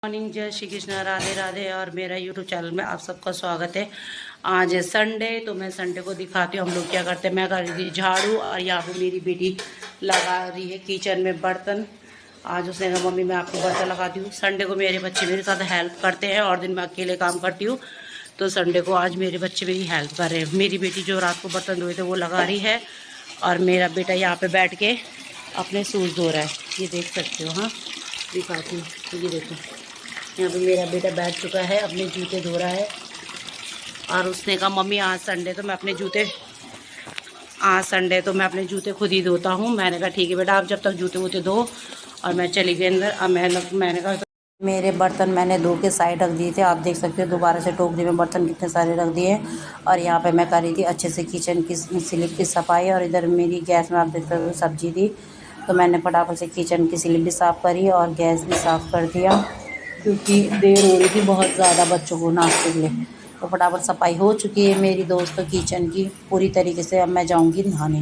Morning, जय श्री कृष्ण, राधे राधे। और मेरा यूट्यूब चैनल में आप सबका स्वागत है। आज है संडे, तो मैं संडे को दिखाती हूँ हम लोग क्या करते हैं। मैं कर रही थी झाड़ू और यहाँ पे मेरी बेटी लगा रही है किचन में बर्तन। आज उसने कहा मम्मी मैं आपको बर्तन लगाती हूँ। संडे को मेरे बच्चे मेरे साथ हेल्प करते हैं और दिन में अकेले काम करती हूँ, तो संडे को आज मेरे बच्चे मेरी हेल्प कर रहे हैं। मेरी बेटी जो रात को बर्तन धोए थे वो लगा रही है और मेरा बेटा यहाँ पर बैठ के अपने शूज़ धो रहा है। ये देख सकते हो, हाँ दिखाती हूँ। ये देखो, यहाँ पे मेरा बेटा बैठ चुका है, अपने जूते धो रहा है। और उसने कहा मम्मी आज संडे तो मैं अपने जूते खुद ही धोता हूँ। मैंने कहा ठीक है बेटा, आप जब तक जूते वूते धो। और मैं चली गई अंदर। अब मैंने कहा मेरे बर्तन मैंने धो के साइड रख दिए थे। आप देख सकते हो दोबारा से टोकरी में बर्तन कितने सारे रख दिए। और यहाँ पे मैं कर रही थी अच्छे से किचन की स्लिप की सफाई। और इधर मेरी गैस में आप देख सकते हो सब्जी थी, तो मैंने फटाफट से किचन की स्लिप भी साफ़ करी और गैस भी साफ़ कर दिया, क्योंकि देर हो रही थी बहुत ज़्यादा बच्चों को नाश्ते के लिए। तो फटाफट सफाई हो चुकी है मेरी दोस्तों किचन की पूरी तरीके से। अब मैं जाऊंगी नहाने।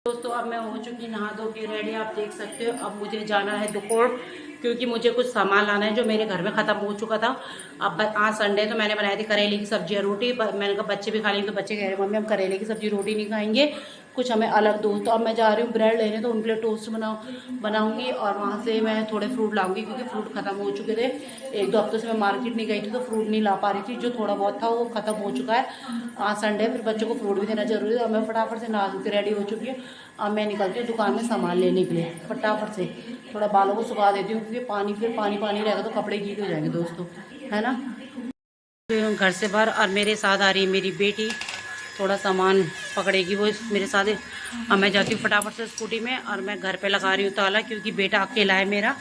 दोस्तों अब मैं हो चुकी नहा धो के रेडी, आप देख सकते हो। अब मुझे जाना है दुकान, क्योंकि मुझे कुछ सामान लाना है जो मेरे घर में ख़त्म हो चुका था। अब आज संडे तो मैंने बनाई थी करेले की सब्जी और रोटी। मैंने कहा बच्चे भी खा लेंगे, तो बच्चे कह रहे मम्मी हम करेले की सब्जी रोटी नहीं खाएंगे, कुछ हमें अलग दो। तो अब मैं जा रही हूँ ब्रेड लेने, तो उनके लिए टोस्ट बनाऊंगी और वहाँ से मैं थोड़े फ्रूट लाऊंगी, क्योंकि फ्रूट ख़त्म हो चुके थे। 1-2 हफ्तों से मैं मार्केट नहीं गई थी तो फ्रूट नहीं ला पा रही थी। जो थोड़ा बहुत था वो ख़त्म हो चुका है। आज संडे, फिर बच्चों को फ्रूट भी देना जरूरी है। और मैं फटाफट से नहा धो के रेडी हो चुकी हूँ। अब मैं निकलती हूँ दुकान में सामान लेने के लिए। फटाफट से थोड़ा बालों को सुखा देती हूँ, क्योंकि पानी रहेगा तो कपड़े गीले हो जाएंगे दोस्तों, है ना। घर से बाहर और मेरे साथ आ रही है मेरी बेटी, थोड़ा सामान पकड़ेगी वो मेरे साथ। अब मैं जाती हूँ फटाफट से स्कूटी में और मैं घर पे लगा रही हूँ ताला, क्योंकि बेटा अकेला है मेरा।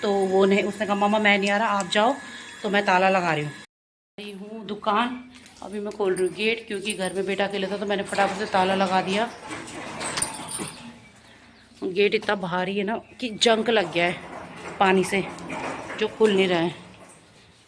तो वो नहीं, उसने कहा मम्मा मैं नहीं आ रहा आप जाओ, तो मैं ताला लगा रही हूँ दुकान। अभी मैं खोल रही हूँ गेट, क्योंकि घर में बेटा अकेला था तो मैंने फटाफट से ताला लगा दिया। गेट इतना भारी है ना कि जंग लग गया है पानी से, जो खुल नहीं रहा है।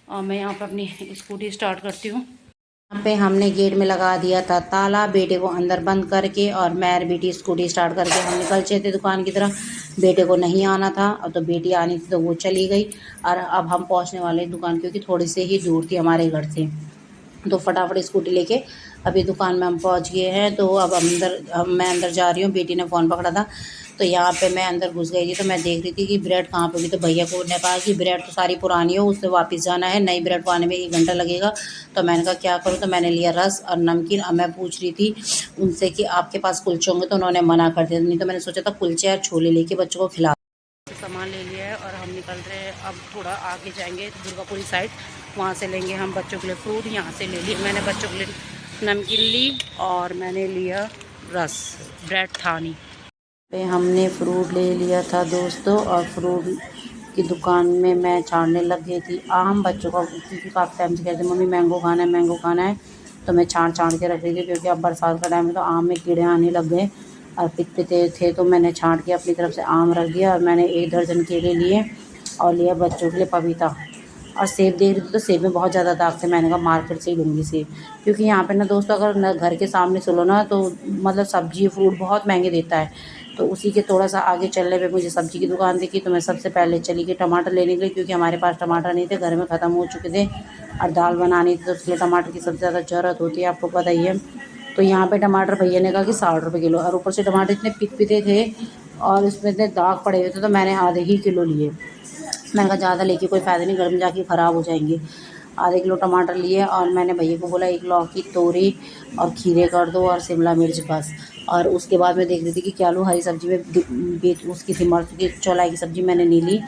और मैं यहाँ पर अपनी स्कूटी स्टार्ट करती हूँ। यहाँ पे हमने गेट में लगा दिया था ताला, बेटे को अंदर बंद करके, और मैं बेटी स्कूटी स्टार्ट करके हम निकल चले थे दुकान की तरफ। बेटे को नहीं आना था और तो बेटी आनी थी तो वो चली गई। और अब हम पहुँचने वाले दुकान, क्योंकि थोड़ी सी ही दूर थी हमारे घर से। तो फटाफट स्कूटी लेके अभी दुकान में हम पहुंच गए हैं। तो अब मैं अंदर जा रही हूँ। बेटी ने फ़ोन पकड़ा था, तो यहाँ पे मैं अंदर घुस गई थी। तो मैं देख रही थी कि ब्रेड कहाँ पे होगी। तो भैया को ने कहा कि ब्रेड तो सारी पुरानी हो, उससे वापस जाना है, नई ब्रेड को आने में 1 घंटा लगेगा। तो मैंने कहा क्या करूँ, तो मैंने लिया रस और नमकीन। अब मैं पूछ रही थी उनसे कि आपके पास कुलचे होंगे, तो उन्होंने मना कर दिया। नहीं तो मैंने सोचा था कुलचे और छोले लेके बच्चों को खिला। सामान ले लिया है और हम निकल रहे हैं। अब थोड़ा आगे जाएंगे दुर्गापुरी साइड, वहाँ से लेंगे हम बच्चों के लिए फ्रूट। यहाँ से ले लिया मैंने बच्चों के लिए नमकीन ली, और मैंने लिया रस, ब्रेड था नहीं पे। हमने फ्रूट ले लिया था दोस्तों, और फ्रूट की दुकान में मैं छाड़ने लग गई थी आम बच्चों का, क्योंकि काफ़ी टाइम से कहते मम्मी मैंगो खाना है। तो मैं छाड़ के रख रही थी, क्योंकि अब बरसात का टाइम है तो आम में कीड़े आने लग गए और पिते थे। तो मैंने छाँट के अपनी तरफ से आम रख दिया, और मैंने 1 दर्जन केले लिए और लिया बच्चों के लिए पपीता। और सेब देख रही थी तो सेब में बहुत ज़्यादा दाग थे। मैंने कहा मार्केट से ही लूँगी सेब, क्योंकि यहाँ पे ना दोस्तों अगर न घर के सामने से लो ना, तो मतलब सब्जी फ्रूट बहुत महंगे देता है। तो उसी के थोड़ा सा आगे चलने पे मुझे सब्जी की दुकान दिखी, तो मैं सबसे पहले चली गई टमाटर लेने के लिए, क्योंकि हमारे पास टमाटर नहीं थे, घर में ख़त्म हो चुके थे। और दाल बनानी थी तो उसके लिए टमाटर की सबसे ज़्यादा ज़रूरत होती है, आपको पता ही है। तो यहाँ पे टमाटर भैया ने कहा कि 60 रुपये किलो, और ऊपर से टमाटर इतने पिते थे और उसमें इतने दाग पड़े हुए थे, तो मैंने आधे ही किलो लिए। मैंने कहा ज़्यादा लेके कोई फ़ायदा नहीं, घर में जाके ख़राब हो जाएंगे। आधे किलो टमाटर लिए, और मैंने भैया को बोला 1 लौकी, तोरी और खीरे कर दो, और शिमला मिर्च बस। और उसके बाद मैं देख रही थी कि क्या लूँ, हरी सब्ज़ी में उसकी थी मर्च की चौलाई की सब्ज़ी, मैंने नहीं ली।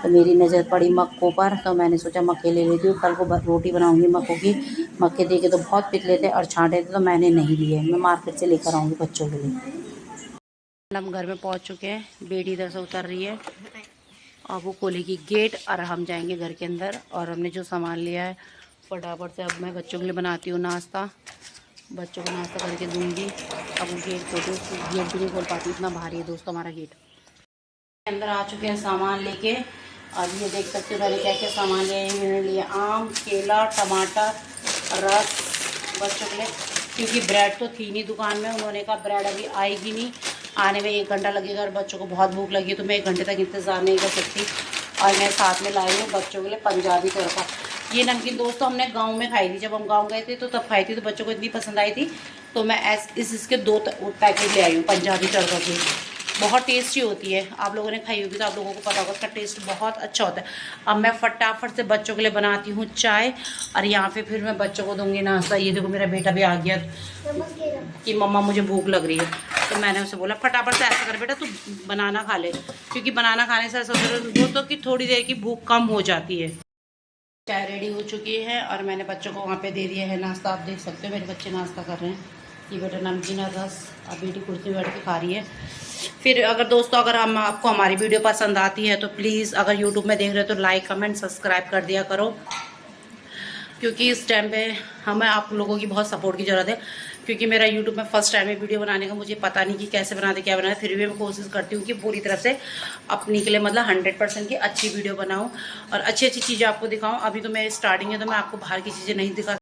तो मेरी नज़र पड़ी मक्कों पर, तो मैंने सोचा मक्के ले लेती हूँ, कल को रोटी बनाऊँगी मक्कों की। मक्के देखे तो बहुत पितले थे और छाँटे थे, तो मैंने नहीं लिए। मैं मार्केट से लेकर आऊँगी बच्चों के लिए। हम घर में पहुँच चुके हैं, बेटी इधर से उतर रही है। अब वो खोलेगी गेट और हम जाएंगे घर के अंदर। और हमने जो सामान लिया है फटाफट से अब मैं बच्चों के लिए बनाती हूँ नाश्ता, बच्चों को नाश्ता करके दूंगी। अब वो गेट खोलते, गेट भी नहीं खोल पाती, इतना भारी है दोस्तों हमारा गेट। अंदर आ चुके हैं सामान लेके। अब ये देख सकते हो मैंने क्या क्या सामान लिया है। मैंने लिया आम, केला, टमाटर, रस बच्चों के लिए, क्योंकि ब्रेड तो थी नहीं दुकान में। उन्होंने कहा ब्रेड अभी आएगी नहीं, आने में 1 घंटा लगेगा, और बच्चों को बहुत भूख लगी तो मैं 1 घंटे तक इंतज़ार नहीं कर सकती। और मैं साथ में लाई हूँ बच्चों के लिए पंजाबी तड़का। ये नमकीन दोस्तों हमने गांव में खाई थी, जब हम गांव गए थे तो तब खाई थी, तो बच्चों को इतनी पसंद आई थी, तो मैं इसके 2 पैकेट ले आई हूँ पंजाबी तड़का की। बहुत टेस्टी होती है, आप लोगों ने खाई होगी तो आप लोगों को पता होगा, उसका टेस्ट बहुत अच्छा होता है। अब मैं फटाफट से बच्चों के लिए बनाती हूँ चाय, और यहाँ पे फिर मैं बच्चों को दूंगी नाश्ता। ये देखो मेरा बेटा भी आ गया कि मम्मा मुझे भूख लग रही है, तो मैंने उसे बोला फटाफट से ऐसा कर बेटा तू बनाना खा ले, क्योंकि बनाना खाने से ऐसा होता है दोस्तों कि थोड़ी देर की भूख कम हो जाती है। चाय रेडी हो चुकी है और मैंने बच्चों को वहाँ पे दे दिया है नाश्ता। आप देख सकते हो मेरे बच्चे नाश्ता कर रहे हैं। ये बेटा नमकीन और रस, अब बेटी कुर्सी बैठ के खा रही है। फिर अगर दोस्तों अगर आपको हमारी वीडियो पसंद आती है तो प्लीज़ अगर यूट्यूब में देख रहे हो तो लाइक कमेंट सब्सक्राइब कर दिया करो, क्योंकि इस टाइम पे हमें आप लोगों की बहुत सपोर्ट की ज़रूरत है, क्योंकि मेरा यूट्यूब में फर्स्ट टाइम है वीडियो बनाने का, मुझे पता नहीं कि कैसे बनाते क्या बनाते, फिर भी मैं कोशिश करती हूँ कि पूरी तरह से अपने के लिए मतलब 100% की अच्छी वीडियो बनाऊँ और अच्छी अच्छी चीज़ें आपको दिखाऊँ। अभी तो मैं स्टार्टिंग है तो मैं आपको बाहर की चीज़ें नहीं दिखा